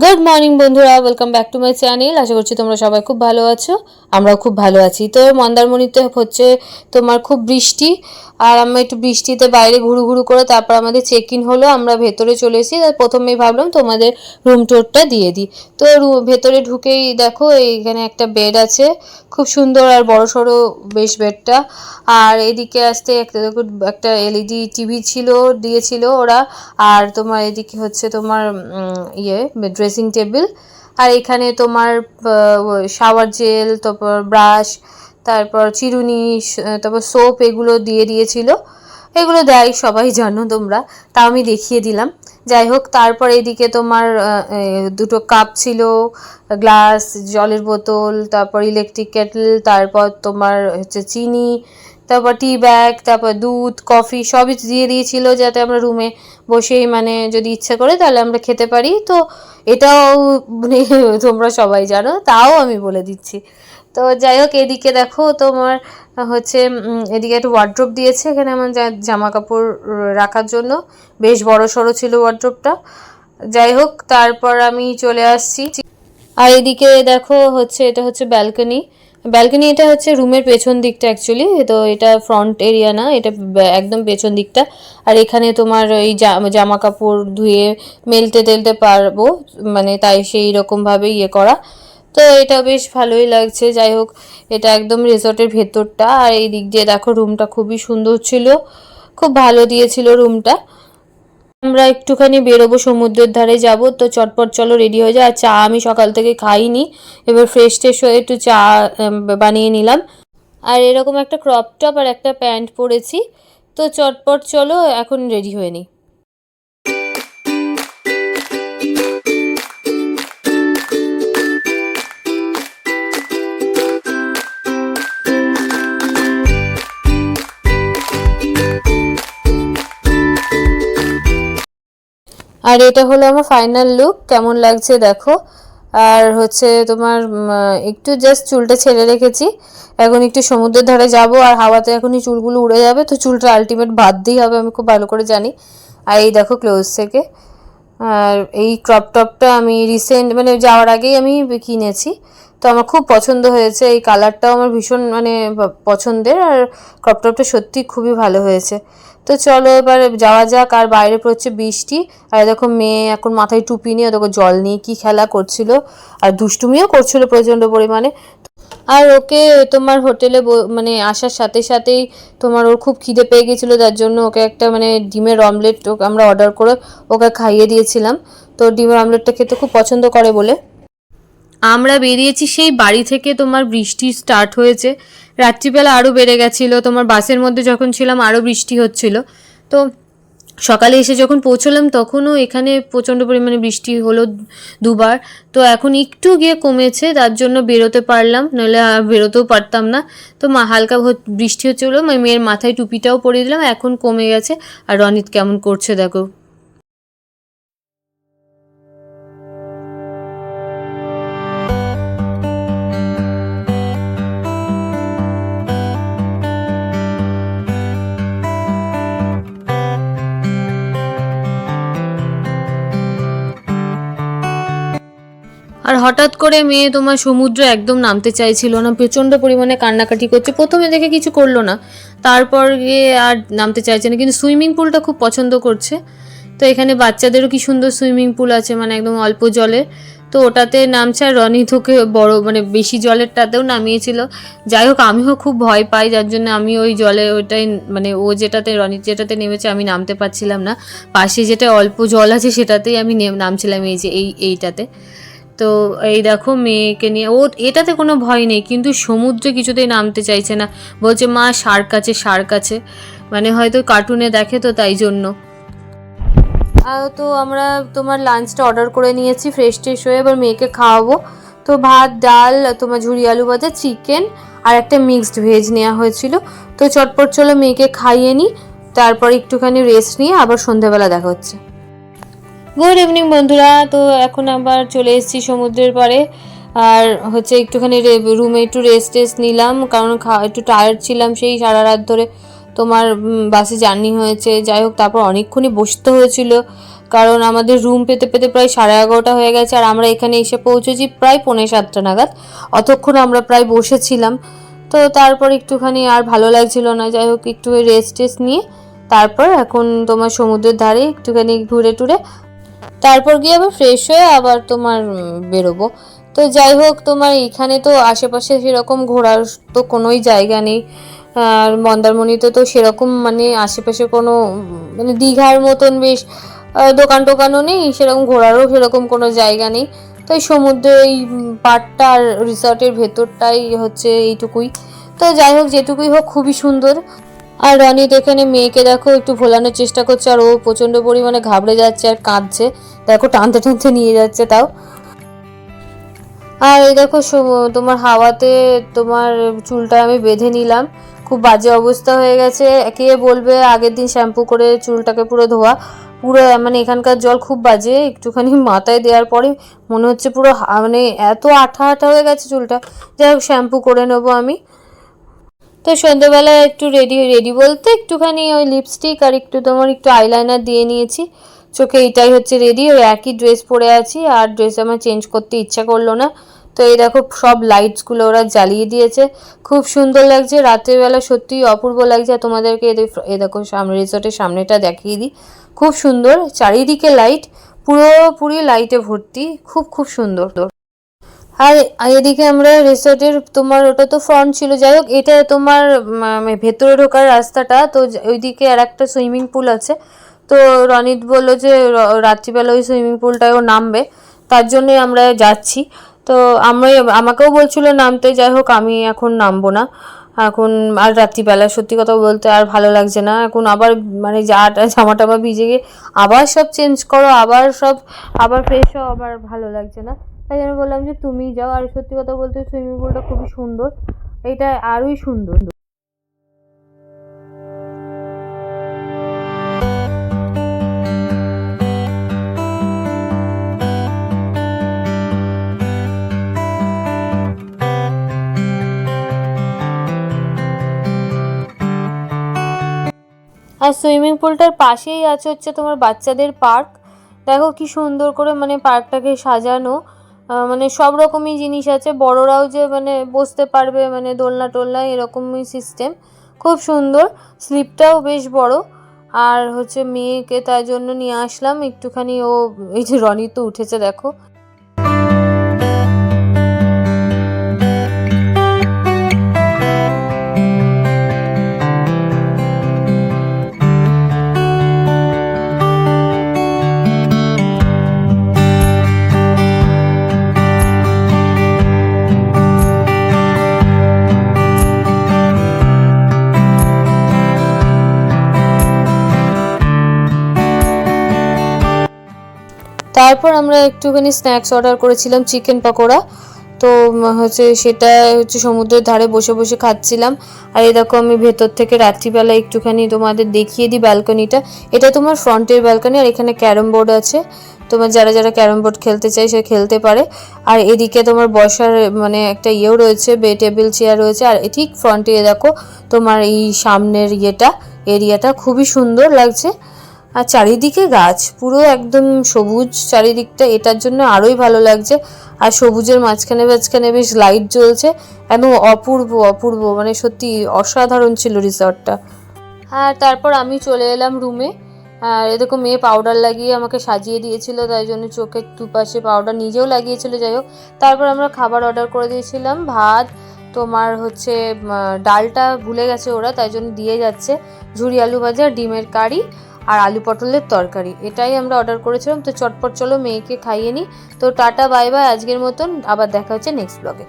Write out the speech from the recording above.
Good morning বন্ধুরা, welcome back to my channel. আশা করছি তোমরা সবাই খুব ভালো আছো, আমরাও খুব ভালো আছি। তো মন্দারমণিতে হচ্ছে তোমার খুব বৃষ্টি, আর আমরা একটু বৃষ্টিতে বাইরে ঘুরু ঘুরু করে তারপর আমাদের চেক ইন হলো, আমরা ভেতরে চলে এসেছি। প্রথমেই ভাবলাম তোমাদের রুম ট্যুরটা দিয়ে দিই। তো ভেতরে ঢুকেই দেখো এইখানে একটা বেড আছে, খুব সুন্দর আর বড় সড়ো বেশ বেডটা। আর এদিকে আসতে একটা এলইডি টিভি ছিল, দিয়েছিল ওরা। আর তোমার এদিকে হচ্ছে তোমার ড্রেসিং টেবিল, আর এখানে তোমার শাওয়ার জেল, তারপর ব্রাশ, তারপর চিরুনি, তারপর সোপ, এগুলো দিয়ে দিয়েছিল। এগুলো দেয় সবাই জানো তোমরা, তাও আমি দেখিয়ে দিলাম। যাই হোক, তারপর এদিকে তোমার দুটো কাপ ছিল, গ্লাস, জলের বোতল, তারপর ইলেকট্রিক কেটল, তারপর তোমার হচ্ছে চিনি, তারপর টি ব্যাগ, তারপর দুধ, কফি সবই দিয়ে দিয়েছিল, যাতে আমরা রুমে বসেই মানে যদি ইচ্ছা করে তাহলে আমরা খেতে পারি। তো এটাও মানে তোমরা সবাই জানো, তাও আমি বলে দিচ্ছি। তো যাই হোক, এদিকে দেখো তোমার হচ্ছে এদিকে একটা ওয়ার্ড্রোব দিয়েছে, এখানে আমার জামা কাপড় রাখার জন্য বেশ বড় সড়ো ছিল ওয়ার্ড্রোবটা। যাই হোক, তারপর আমি চলে আসছি। আর এদিকে দেখো হচ্ছে এটা হচ্ছে ব্যালকনি। এটা হচ্ছে রুমের পেছন দিকটা অ্যাকচুয়ালি, তো এটা ফ্রন্ট এরিয়া না, এটা একদম পেছন দিকটা। আর এখানে তোমার এই জামা কাপড় ধুয়ে মেলতে টেলতে পারবো, মানে তাই সেই রকমভাবে করা। তো এটা বেশ ভালোই লাগছে। যাই হোক, এটা একদম রিসর্টের ভেতরটা। আর এই দিক দিয়ে দেখো রুমটা খুবই সুন্দর ছিল, খুব ভালো দিয়েছিল রুমটা। আমরা একটুখানি বেরোবো, সমুদ্রের ধারে যাব, তো চটপট চলো রেডি হয়ে যায়। আর চা আমি সকাল থেকে খাইনি, এবার ফ্রেশ ট্রেশ হয়ে একটু চা বানিয়ে নিলাম। আর এরকম একটা ক্রপ টপ আর একটা প্যান্ট পরেছি। তো চটপট চলো এখন রেডি হয়ে নিই। আর এটা হলো আমার ফাইনাল লুক, কেমন লাগছে দেখো। আর হচ্ছে তোমার একটু জাস্ট চুলটা ছেড়ে রেখেছি, এখন একটু সমুদ্রের ধারে যাব, আর হাওয়াতে এখনই চুলগুলো উড়ে যাবে, তো চুলটা আলটিমেট বাঁধতেই হবে, আমি খুব ভালো করে জানি। আর এই দেখো ক্লোজ থেকে। আর এই ক্রপ টপটা আমি রিসেন্ট মানে যাওয়ার আগেই আমি কিনেছি, তো আমার খুব পছন্দ হয়েছে। এই কালারটাও আমার ভীষণ মানে পছন্দের, আর ক্রপ টপটা সত্যি খুবই ভালো হয়েছে। তো চলো এবার যাওয়া যাক। আর বাইরে পড়ছে বৃষ্টি, আর দেখো মেয়ে এখন মাথায় টুপি নিয়ে দেখো জল নিয়ে কি খেলা করছিল, আর দুষ্টুমিও করছিল প্রচণ্ড পরিমাণে। আর ওকে তোমার হোটেলে মানে আসার সাথে সাথেই তোমার ওর খুব খিদে পেয়ে গেছিলো, তার জন্য ওকে একটা মানে ডিমের অমলেট আমরা অর্ডার করে ওকে খাইয়ে দিয়েছিলাম। তো ডিমের অমলেটটা খেতে খুব পছন্দ করে বলে আমরা বেরিয়েছি সেই বাড়ি থেকে। তোমার বৃষ্টি স্টার্ট হয়েছে, রাত্রিবেলা আরও বেড়ে গেছিলো, তোমার বাসের মধ্যে যখন ছিলাম আরও বৃষ্টি হচ্ছিল। তো সকালে এসে যখন পৌঁছলাম তখনও এখানে প্রচণ্ড পরিমাণে বৃষ্টি হলো দুবার। তো এখন একটু গিয়ে কমেছে, তার জন্য বেরোতে পারলাম, নইলে বেরোতেও পারতাম না। তো হালকা বৃষ্টি হচ্ছিলো, মেয়ের মাথায় টুপিটাও পরিয়ে দিলাম, এখন কমে গেছে। আর রনিত কেমন করছে দেখো। আর হঠাৎ করে মেয়ে তোমার সমুদ্রে একদম নামতে চাইছিল না, প্রচণ্ড পরিমাণে কান্নাকাটি করছে। প্রথমে দেখে কিছু করলো না, তারপর গিয়ে আর নামতে চাইছে না, কিন্তু সুইমিং পুলটা খুব পছন্দ করছে। তো এখানে বাচ্চাদেরও কি সুন্দর সুইমিং পুল আছে, মানে একদম অল্প জলে, তো ওটাতে নামছে। আর রনিত ওকে বড় মানে বেশি জলেরটাতেও নামিয়েছিল। যাই হোক, আমিও খুব ভয় পাই, যার জন্য আমি ওই জলে ওইটাই মানে ও যেটাতে রনিত যেটাতে নেমেছে আমি নামতে পারছিলাম না, পাশে যেটা অল্প জল আছে সেটাতেই আমি নামছিলাম, এই যে এইটাতে। তো এই দেখো মেয়েকে নিয়ে, ও এটাতে কোনো ভয় নেই, কিন্তু সমুদ্রে কিছুতেই নামতে চাইছে না, বলছে মা শার্ক আছে শার্ক আছে, মানে হয়তো কার্টুনে দেখে তো তাই জন্য। তো আমরা তোমার লাঞ্চটা অর্ডার করে নিয়েছি ফ্রেশ ট্রেশ হয়ে, এবার মেয়েকে খাওয়াবো। তো ভাত, ডাল, তোমার ঝুরি আলু ভাজা, চিকেন আর একটা মিক্সড ভেজ নেওয়া হয়েছিল। তো চটপট চলো মেয়েকে খাইয়ে নিই, তারপর একটুখানি রেস্ট নিয়ে আবার সন্ধ্যাবেলা দেখা হচ্ছে। গুড ইভিনিং বন্ধুরা, তো এখন আবার চলে এসেছি সমুদ্রের পাড়ে। আর হচ্ছে একটুখানি রুমে একটু রেস্ট নিলাম, কারণ একটু টায়ার্ড ছিলাম সেই সারা রাত ধরে তোমার বাসে জার্নি হয়েছে। যাই হোক, তারপর অনেকক্ষণই বসতে হয়েছিল, কারণ আমাদের রুম পেতে পেতে প্রায় 11:30 হয়ে গেছে, আর আমরা এখানে এসে পৌঁছেছি প্রায় 6:45 নাগাদ। অতক্ষণ আমরা প্রায় বসেছিলাম। তো তারপর একটুখানি আর ভালো লাগছিল না, যাই হোক একটু রেস্ট টেস্ট নিয়ে তারপর এখন তোমার সমুদ্রের ধারে একটুখানি ঘুরে টুরে তারপর গিয়ে আবার ফ্রেশ হয়ে আবার তোমার বেরোবো। তো যাই হোক তোমার এখানে তো আশেপাশে সেরকম ঘোরার তো কোনোই জায়গা নেই। আর মন্দারমণিতে তো সেরকম মানে আশেপাশে কোনো মানে দীঘার মতন বেশ দোকান টোকানও নেই, সেরকম ঘোরারও সেরকম কোনো জায়গা নেই। তো এই সমুদ্রের এই পাড়টা আর রিসর্টের ভেতরটাই হচ্ছে এইটুকুই। তো যাই হোক যেটুকুই হোক খুবই সুন্দর। আর রনিত এখানে মেয়েকে দেখো একটু ভোলানোর চেষ্টা করছে, আর ও প্রচণ্ড পরিমাণে ঘাবড়ে যাচ্ছে আর কাঁদছে, দেখো টানতে টানতে নিয়ে যাচ্ছে তাও। আর এই দেখো তোমার হাওয়াতে তোমার চুলটা আমি বেঁধে নিলাম, খুব বাজে অবস্থা হয়ে গেছে। কে বলবে আগের দিন শ্যাম্পু করে চুলটাকে পুরো ধোয়া, পুরো মানে এখানকার জল খুব বাজে। একটুখানি মাথায় দেওয়ার পরে মনে হচ্ছে পুরো মানে এত আঠা আঠা হয়ে গেছে চুলটা। যাই হোক শ্যাম্পু করে নেবো আমি। তো সন্ধ্যেবেলা একটু রেডি বলতে একটুখানি ওই লিপস্টিক আর একটু তোমার একটু আইলাইনার দিয়ে নিয়েছি চোখে, এটাই হচ্ছে রেডি। ওই একই ড্রেস পরে আছি, আর ড্রেস আমার চেঞ্জ করতে ইচ্ছা করলো না। তো এই দেখো সব লাইটসগুলো ওরা জ্বালিয়ে দিয়েছে, খুব সুন্দর লাগছে রাত্রেবেলা, সত্যিই অপূর্ব লাগছে। আর তোমাদেরকে এ দেখো সামনে রিসর্টের সামনেটা দেখিয়ে দিই, খুব সুন্দর চারিদিকে লাইট, পুরোপুরি লাইটে ভর্তি, খুব খুব সুন্দর। আর এদিকে আমরা রিসর্টের তোমার ওটা তো ফ্রন্ট ছিল, যাই হোক এটা তোমার ভেতরে ঢোকার রাস্তাটা। তো ওইদিকে আর একটা সুইমিং পুল আছে। তো রনিত বললো যে রাত্রিবেলা ওই সুইমিং পুলটায়ও নামবে, তার জন্যই আমরা যাচ্ছি। তো আমাকেও বলছিল নামতে, যাই হোক আমি এখন নামবো না এখন। আর রাত্রিবেলা সত্যি কথা বলতে আর ভালো লাগছে না এখন, আবার মানে জামা টামা ভিজে গিয়ে আবার সব চেঞ্জ করো, আবার ফ্রেশ হও, আবার ভালো লাগছে না। তাই জন্য বললাম যে তুমি যাও। আর সত্যি কথা বলতে সুইমিং পুলটা খুবই সুন্দর, এটা আরোই সুন্দর। আর সুইমিং পুলটার পাশেই আছে হচ্ছে তোমার বাচ্চাদের পার্ক। দেখো কি সুন্দর করে মানে পার্কটাকে সাজানো, মানে সব রকমই জিনিস আছে, বড়রাও যে মানে বসতে পারবে, মানে দোলনা টোলনা এরকমই সিস্টেম, খুব সুন্দর। স্লিপটাও বেশ বড়। আর হচ্ছে মেয়েকে তাই জন্য নিয়ে আসলাম একটুখানি, ও এই যে রনি তো উঠেছে দেখো। তারপর আমরা একটুখানি স্ন্যাক্স অর্ডার করেছিলাম, চিকেন পকোড়া। তো হচ্ছে সেটা হচ্ছে সমুদ্রের ধারে বসে বসে খাচ্ছিলাম। আর এই দেখো আমি ভেতর থেকে রাত্রিবেলা একটুখানি তোমাদের দেখিয়ে দিই ব্যালকনিটা। এটা তোমার ফ্রন্টের ব্যালকনি, আর এখানে ক্যারম বোর্ড আছে, তোমার যারা যারা ক্যারম বোর্ড খেলতে চায় সে খেলতে পারে। আর এদিকে তোমার বসার মানে একটা ইয়েও রয়েছে, টেবিল চেয়ার রয়েছে। আর ঠিক ফ্রন্টে দেখো তোমার এই সামনের এরিয়াটা খুবই সুন্দর লাগছে। আর চারিদিকে গাছ, পুরো একদম সবুজ চারিদিকটা, এটার জন্য আরোই ভালো লাগছে। আর সবুজের মাঝখানে মাঝখানে বেশ লাইট জ্বলছে, একদম অপূর্ব অপূর্ব, মানে সত্যি অসাধারণ ছিল রিসর্টটা। আর তারপর আমি চলে এলাম রুমে। আর এরকম মেয়ে পাউডার লাগিয়ে আমাকে সাজিয়ে দিয়েছিল, তাই জন্য চোখের দুপাশে পাউডার নিজেও লাগিয়েছিল। যাই হোক তারপর আমরা খাবার অর্ডার করে দিয়েছিলাম, ভাত, তোমার হচ্ছে ডালটা ভুলে গেছে ওরা, তাই জন্য দিয়ে যাচ্ছে ঝুরি আলু ভাজা, ডিমের কারি আর আলু পটলের তরকারি, এটাই আমরা অর্ডার করেছিলাম। তো চটপট চলো মেয়েকে খাইয়ে নিই। তো টাটা বাই বাই আজকের মতন, আবার দেখা হচ্ছে নেক্সট ব্লগে।